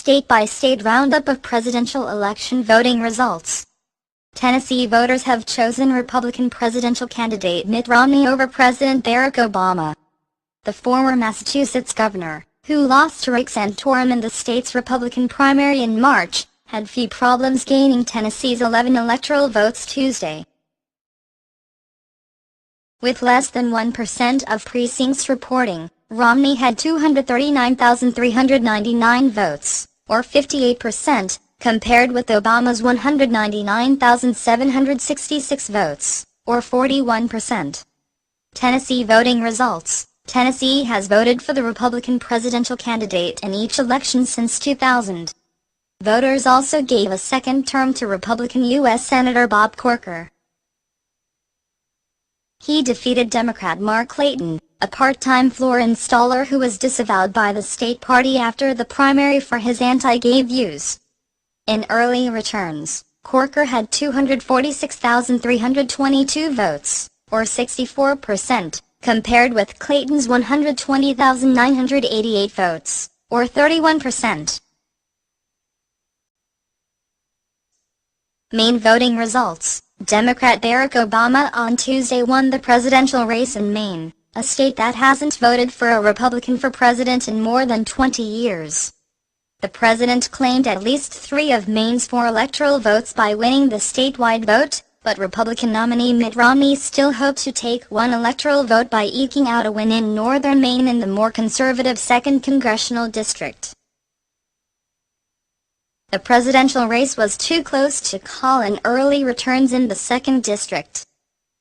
state-by-state roundup of presidential election voting results. Tennessee voters have chosen Republican presidential candidate Mitt Romney over President Barack Obama. The former Massachusetts governor, who lost to Rick Santorum in the state's Republican primary in March, had few problems gaining Tennessee's 11 electoral votes Tuesday. With less than 1% of precincts reporting, Romney had 239,399 votes, or 58%, compared with Obama's 199,766 votes, or 41%. Tennessee voting results. Tennessee has voted for the Republican presidential candidate in each election since 2000. Voters also gave a second term to Republican U.S. Senator Bob Corker. He defeated Democrat Mark Clayton, a part-time floor installer who was disavowed by the state party after the primary for his anti-gay views. In early returns, Corker had 246,322 votes, or 64%, compared with Clayton's 120,988 votes, or 31%. Main voting results. Democrat Barack Obama on Tuesday won the presidential race in Maine, a state that hasn't voted for a Republican for president in more than 20 years. The president claimed at least 3 of Maine's 4 electoral votes by winning the statewide vote, but Republican nominee Mitt Romney still hoped to take 1 electoral vote by eking out a win in northern Maine in the more conservative 2nd Congressional District. The presidential race was too close to call in early returns in the 2nd District.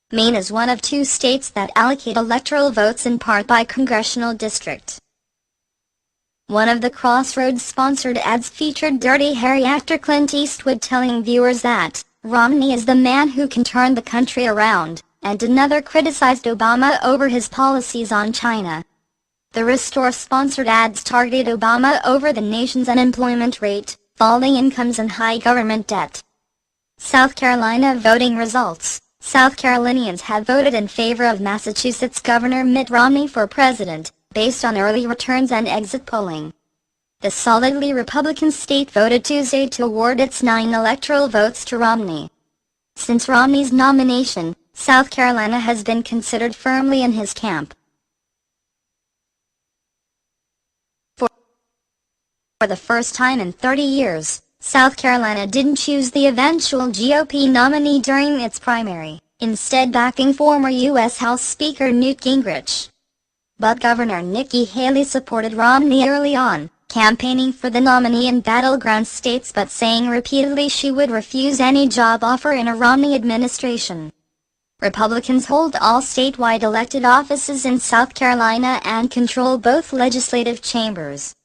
Maine is one of 2 states that allocate electoral votes in part by congressional district. One of the Crossroads-sponsored ads featured Dirty Harry actor Clint Eastwood telling viewers that Romney is the man who can turn the country around, and another criticized Obama over his policies on China. The Restore-sponsored ads targeted Obama over the nation's unemployment rate, falling incomes and high government debt. South Carolina voting results. South Carolinians have voted in favor of Massachusetts Governor Mitt Romney for president, based on early returns and exit polling. The solidly Republican state voted Tuesday to award its 9 electoral votes to Romney. Since Romney's nomination, South Carolina has been considered firmly in his camp. For the first time in 30 years, South Carolina didn't choose the eventual GOP nominee during its primary, instead backing former U.S. House Speaker Newt Gingrich. But Governor Nikki Haley supported Romney early on, campaigning for the nominee in battleground states but saying repeatedly she would refuse any job offer in a Romney administration. Republicans hold all statewide elected offices in South Carolina and control both legislative chambers.